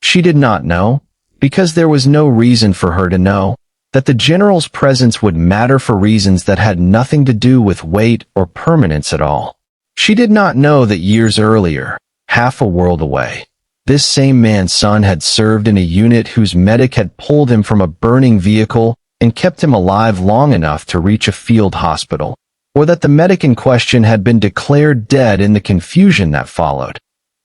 She did not know, because there was no reason for her to know, that the general's presence would matter for reasons that had nothing to do with weight or permanence at all. She did not know that years earlier, half a world away, this same man's son had served in a unit whose medic had pulled him from a burning vehicle and kept him alive long enough to reach a field hospital, or that the medic in question had been declared dead in the confusion that followed,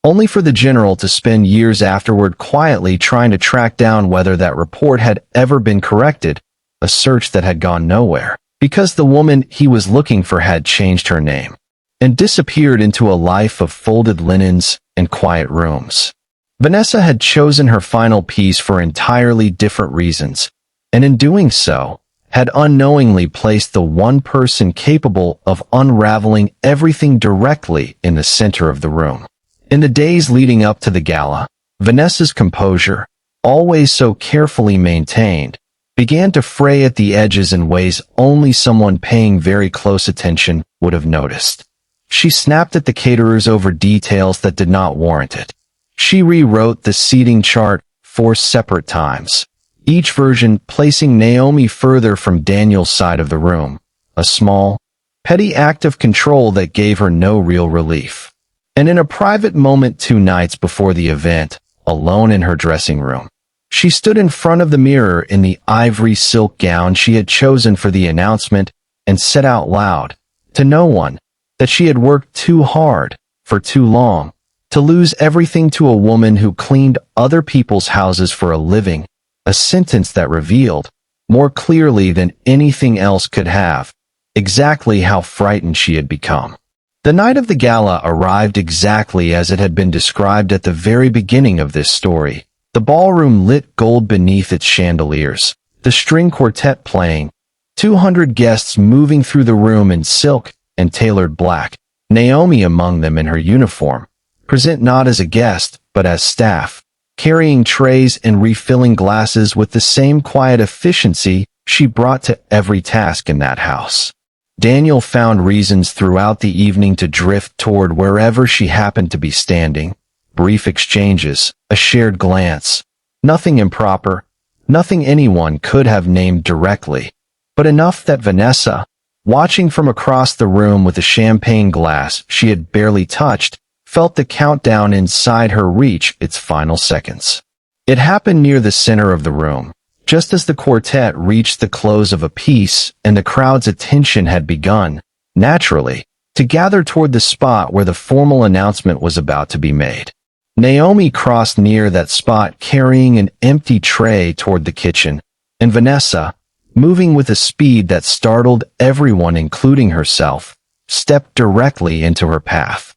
only for the general to spend years afterward quietly trying to track down whether that report had ever been corrected, a search that had gone nowhere, because the woman he was looking for had changed her name and disappeared into a life of folded linens and quiet rooms. Vanessa had chosen her final piece for entirely different reasons, and in doing so, had unknowingly placed the one person capable of unraveling everything directly in the center of the room. In the days leading up to the gala, Vanessa's composure, always so carefully maintained, began to fray at the edges in ways only someone paying very close attention would have noticed. She snapped at the caterers over details that did not warrant it. She rewrote the seating chart 4 separate times, each version placing Naomi further from Daniel's side of the room, a small, petty act of control that gave her no real relief. And in a private moment 2 nights before the event, alone in her dressing room, she stood in front of the mirror in the ivory silk gown she had chosen for the announcement and said out loud, to no one, that she had worked too hard, for too long, to lose everything to a woman who cleaned other people's houses for a living, a sentence that revealed, more clearly than anything else could have, exactly how frightened she had become. The night of the gala arrived exactly as it had been described at the very beginning of this story, the ballroom lit gold beneath its chandeliers, the string quartet playing, 200 guests moving through the room in silk and tailored black, Naomi among them in her uniform, present not as a guest, but as staff, carrying trays and refilling glasses with the same quiet efficiency she brought to every task in that house. Daniel found reasons throughout the evening to drift toward wherever she happened to be standing. Brief exchanges, a shared glance. Nothing improper, nothing anyone could have named directly, but enough that Vanessa, watching from across the room with a champagne glass she had barely touched, felt the countdown inside her reach its final seconds. It happened near the center of the room, just as the quartet reached the close of a piece and the crowd's attention had begun, naturally, to gather toward the spot where the formal announcement was about to be made. Naomi crossed near that spot carrying an empty tray toward the kitchen, and Vanessa, moving with a speed that startled everyone including herself, stepped directly into her path.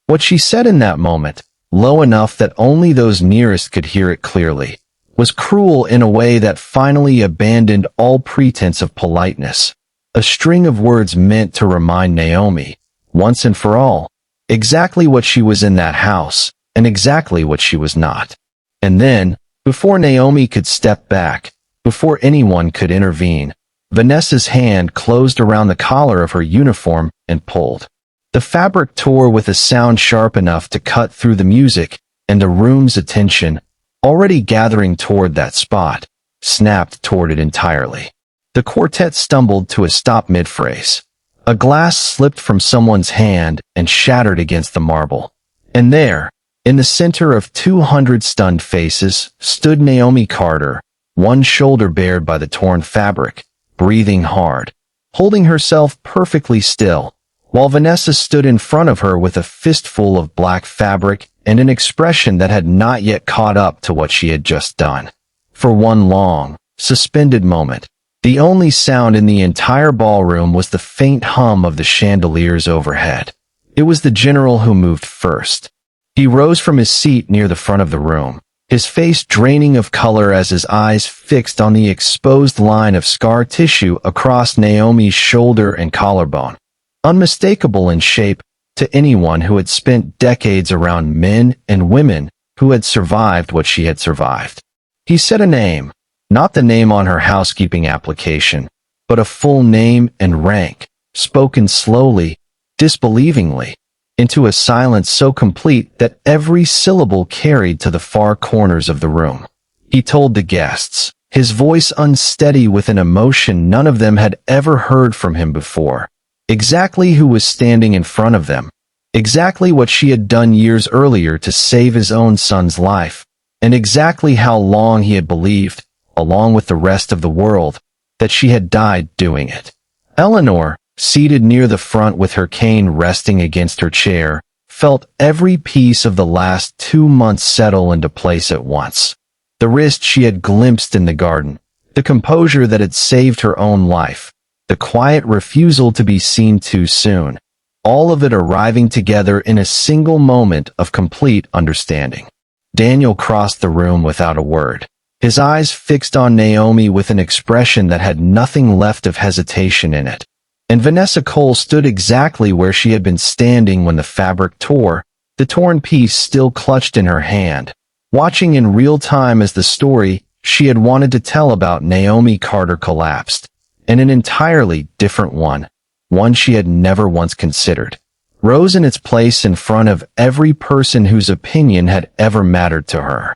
What she said in that moment, low enough that only those nearest could hear it clearly, was cruel in a way that finally abandoned all pretense of politeness. A string of words meant to remind Naomi, once and for all, exactly what she was in that house, and exactly what she was not. And then, before Naomi could step back, before anyone could intervene, Vanessa's hand closed around the collar of her uniform and pulled. The fabric tore with a sound sharp enough to cut through the music, and the room's attention, already gathering toward that spot, snapped toward it entirely. The quartet stumbled to a stop mid-phrase. A glass slipped from someone's hand and shattered against the marble. And there, in the center of 200 stunned faces, stood Naomi Carter, one shoulder bared by the torn fabric, breathing hard, holding herself perfectly still, while Vanessa stood in front of her with a fistful of black fabric and an expression that had not yet caught up to what she had just done. For one long, suspended moment, the only sound in the entire ballroom was the faint hum of the chandeliers overhead. It was the general who moved first. He rose from his seat near the front of the room, his face draining of color as his eyes fixed on the exposed line of scar tissue across Naomi's shoulder and collarbone. Unmistakable in shape to anyone who had spent decades around men and women who had survived what she had survived. He said a name, not the name on her housekeeping application, but a full name and rank, spoken slowly, disbelievingly, into a silence so complete that every syllable carried to the far corners of the room. He told the guests, his voice unsteady with an emotion none of them had ever heard from him before, exactly who was standing in front of them, exactly what she had done years earlier to save his own son's life, and exactly how long he had believed, along with the rest of the world, that she had died doing it. Eleanor, seated near the front with her cane resting against her chair, felt every piece of the last 2 months settle into place at once. The wrist she had glimpsed in the garden, the composure that had saved her own life, the quiet refusal to be seen too soon, all of it arriving together in a single moment of complete understanding. Daniel crossed the room without a word, his eyes fixed on Naomi with an expression that had nothing left of hesitation in it. And Vanessa Cole stood exactly where she had been standing when the fabric tore, the torn piece still clutched in her hand, watching in real time as the story she had wanted to tell about Naomi Carter collapsed, and an entirely different one she had never once considered, rose in its place in front of every person whose opinion had ever mattered to her.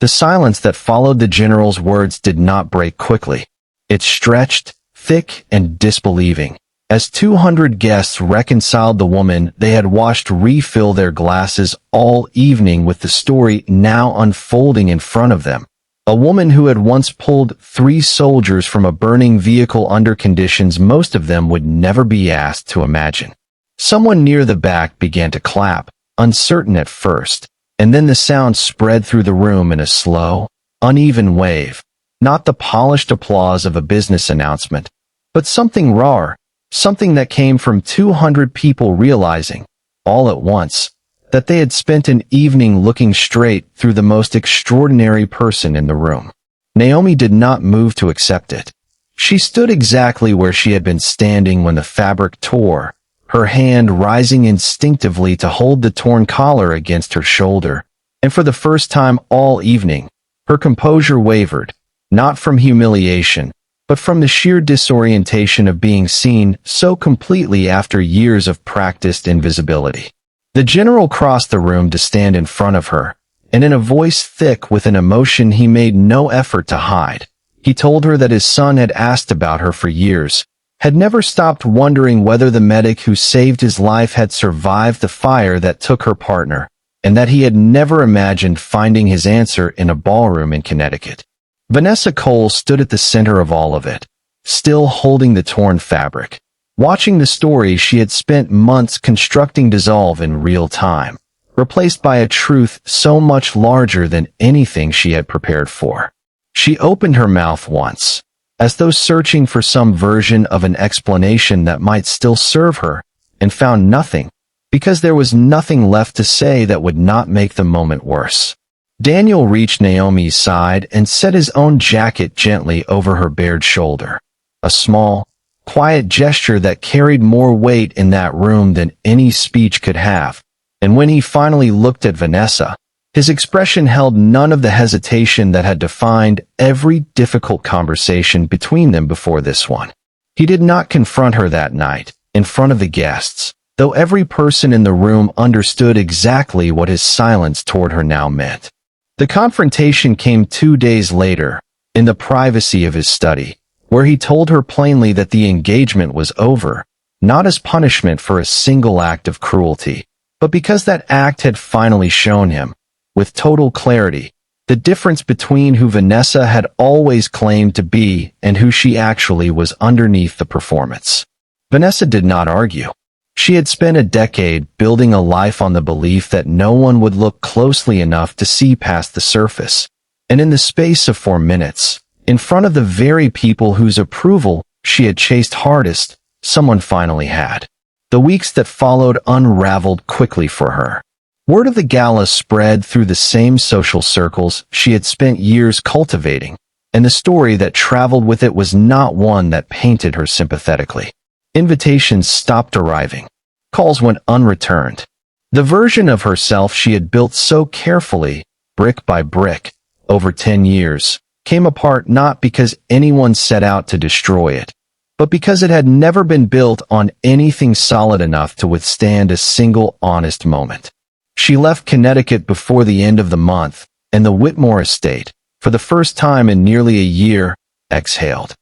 The silence that followed the general's words did not break quickly. It stretched, thick and disbelieving, as 200 guests reconciled the woman they had watched refill their glasses all evening with the story now unfolding in front of them. A woman who had once pulled 3 soldiers from a burning vehicle under conditions most of them would never be asked to imagine. Someone near the back began to clap, uncertain at first, and then the sound spread through the room in a slow, uneven wave, not the polished applause of a business announcement, but something raw, something that came from 200 people realizing, all at once, that they had spent an evening looking straight through the most extraordinary person in the room. Naomi did not move to accept it. She stood exactly where she had been standing when the fabric tore, her hand rising instinctively to hold the torn collar against her shoulder, and for the first time all evening, her composure wavered, not from humiliation, but from the sheer disorientation of being seen so completely after years of practiced invisibility. The general crossed the room to stand in front of her, and in a voice thick with an emotion he made no effort to hide, he told her that his son had asked about her for years, had never stopped wondering whether the medic who saved his life had survived the fire that took her partner, and that he had never imagined finding his answer in a ballroom in Connecticut. Vanessa Cole stood at the center of all of it, still holding the torn fabric, watching the story she had spent months constructing dissolve in real time, replaced by a truth so much larger than anything she had prepared for. She opened her mouth once, as though searching for some version of an explanation that might still serve her, and found nothing, because there was nothing left to say that would not make the moment worse. Daniel reached Naomi's side and set his own jacket gently over her bared shoulder, a small, quiet gesture that carried more weight in that room than any speech could have. And when he finally looked at Vanessa, his expression held none of the hesitation that had defined every difficult conversation between them before this one. He did not confront her that night, in front of the guests, though every person in the room understood exactly what his silence toward her now meant. The confrontation came 2 days later, in the privacy of his study, where he told her plainly that the engagement was over, not as punishment for a single act of cruelty, but because that act had finally shown him, with total clarity, the difference between who Vanessa had always claimed to be and who she actually was underneath the performance. Vanessa did not argue. She had spent a decade building a life on the belief that no one would look closely enough to see past the surface, and in the space of 4 minutes, in front of the very people whose approval she had chased hardest, someone finally had. The weeks that followed unraveled quickly for her. Word of the gala spread through the same social circles she had spent years cultivating, and the story that traveled with it was not one that painted her sympathetically. Invitations stopped arriving. Calls went unreturned. The version of herself she had built so carefully, brick by brick, over 10 years, came apart not because anyone set out to destroy it, but because it had never been built on anything solid enough to withstand a single honest moment. She left Connecticut before the end of the month, and the Whitmore estate, for the first time in nearly a year, exhaled.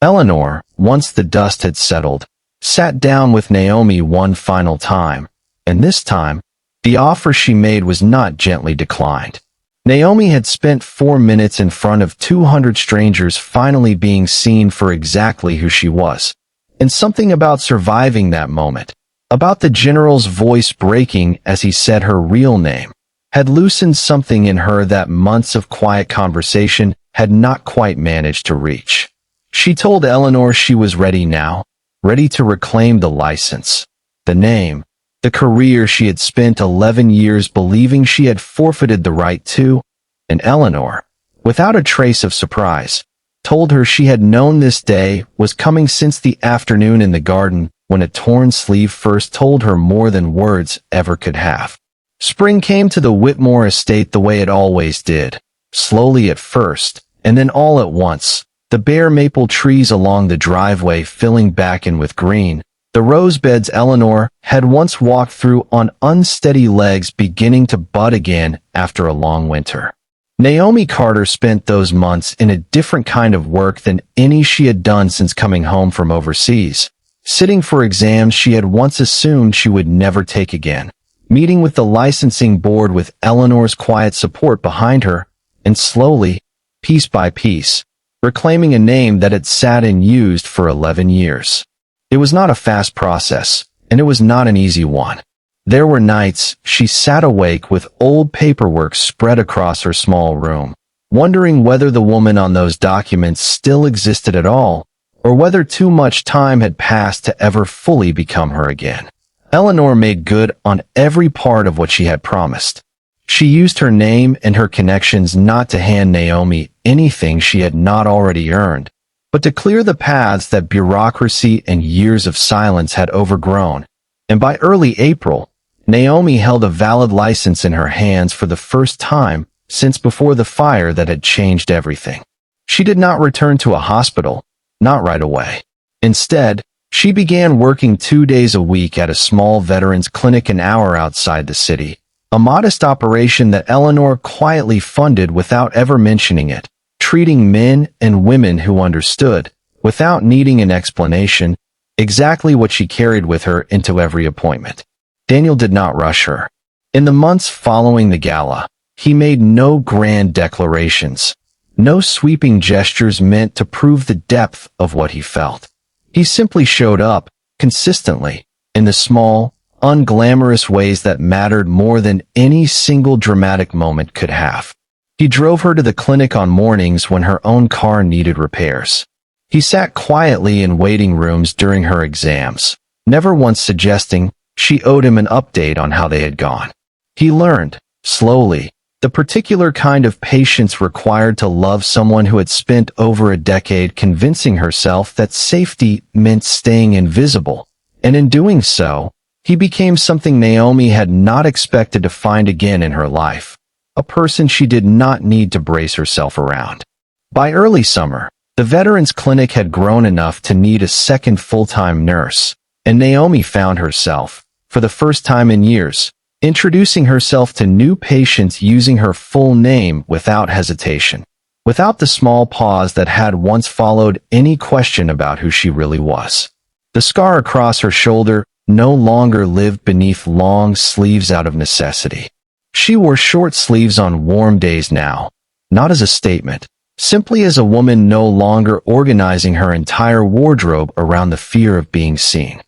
Eleanor, once the dust had settled, sat down with Naomi one final time, and this time, the offer she made was not gently declined. Naomi had spent 4 minutes in front of 200 strangers finally being seen for exactly who she was, and something about surviving that moment, about the general's voice breaking as he said her real name, had loosened something in her that months of quiet conversation had not quite managed to reach. She told Eleanor she was ready now, ready to reclaim the license, the name, the career she had spent 11 years believing she had forfeited the right to, and Eleanor, without a trace of surprise, told her she had known this day was coming since the afternoon in the garden when a torn sleeve first told her more than words ever could have. Spring came to the Whitmore estate the way it always did, slowly at first, and then all at once, the bare maple trees along the driveway filling back in with green, the rose beds Eleanor had once walked through on unsteady legs beginning to bud again after a long winter. Naomi Carter spent those months in a different kind of work than any she had done since coming home from overseas, sitting for exams she had once assumed she would never take again, meeting with the licensing board with Eleanor's quiet support behind her, and slowly, piece by piece, reclaiming a name that had sat and used for 11 years. It was not a fast process, and it was not an easy one. There were nights she sat awake with old paperwork spread across her small room, wondering whether the woman on those documents still existed at all, or whether too much time had passed to ever fully become her again. Eleanor made good on every part of what she had promised. She used her name and her connections not to hand Naomi anything she had not already earned, but to clear the paths that bureaucracy and years of silence had overgrown. And by early April, Naomi held a valid license in her hands for the first time since before the fire that had changed everything. She did not return to a hospital, not right away. Instead, she began working 2 days a week at a small veterans clinic an hour outside the city, a modest operation that Eleanor quietly funded without ever mentioning it, treating men and women who understood, without needing an explanation, exactly what she carried with her into every appointment. Daniel did not rush her. In the months following the gala, he made no grand declarations, no sweeping gestures meant to prove the depth of what he felt. He simply showed up, consistently, in the small, unglamorous ways that mattered more than any single dramatic moment could have. He drove her to the clinic on mornings when her own car needed repairs. He sat quietly in waiting rooms during her exams, never once suggesting she owed him an update on how they had gone. He learned, slowly, the particular kind of patience required to love someone who had spent over a decade convincing herself that safety meant staying invisible, and in doing so, he became something Naomi had not expected to find again in her life, a person she did not need to brace herself around. By early summer, the Veterans Clinic had grown enough to need a second full-time nurse, and Naomi found herself, for the first time in years, introducing herself to new patients using her full name without hesitation, without the small pause that had once followed any question about who she really was. The scar across her shoulder no longer lived beneath long sleeves out of necessity. She wore short sleeves on warm days now, not as a statement, simply as a woman no longer organizing her entire wardrobe around the fear of being seen.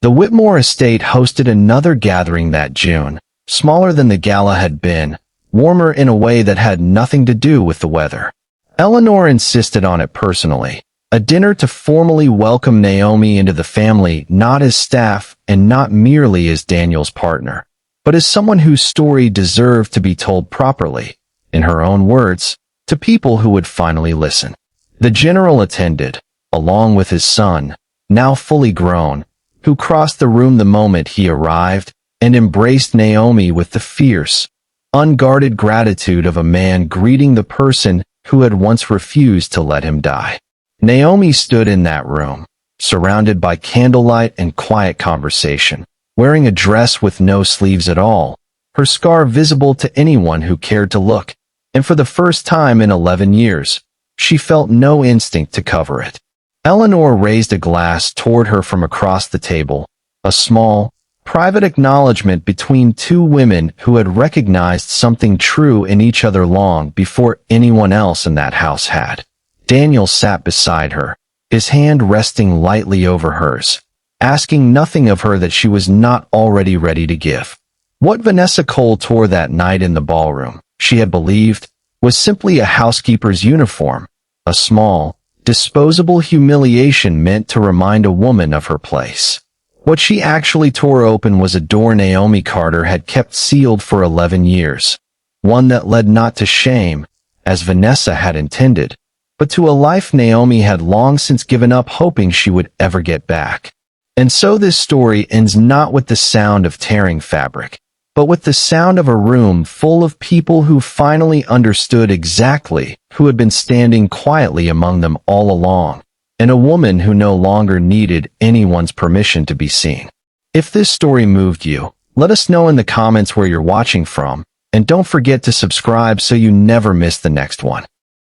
The Whitmore estate hosted another gathering that June, smaller than the gala had been, warmer in a way that had nothing to do with the weather. Eleanor insisted on it personally, a dinner to formally welcome Naomi into the family not as staff and not merely as Daniel's partner, but as someone whose story deserved to be told properly, in her own words, to people who would finally listen. The general attended, along with his son, now fully grown, who crossed the room the moment he arrived and embraced Naomi with the fierce, unguarded gratitude of a man greeting the person who had once refused to let him die. Naomi stood in that room, surrounded by candlelight and quiet conversation, wearing a dress with no sleeves at all, her scar visible to anyone who cared to look, and for the first time in 11 years, she felt no instinct to cover it. Eleanor raised a glass toward her from across the table, a small, private acknowledgement between two women who had recognized something true in each other long before anyone else in that house had. Daniel sat beside her, his hand resting lightly over hers, asking nothing of her that she was not already ready to give. What Vanessa Cole tore that night in the ballroom, she had believed, was simply a housekeeper's uniform, a small, disposable humiliation meant to remind a woman of her place. What she actually tore open was a door Naomi Carter had kept sealed for 11 years, one that led not to shame, as Vanessa had intended, but to a life Naomi had long since given up hoping she would ever get back. And so this story ends not with the sound of tearing fabric, but with the sound of a room full of people who finally understood exactly who had been standing quietly among them all along, and a woman who no longer needed anyone's permission to be seen. If this story moved you, let us know in the comments where you're watching from, and don't forget to subscribe so you never miss the next one.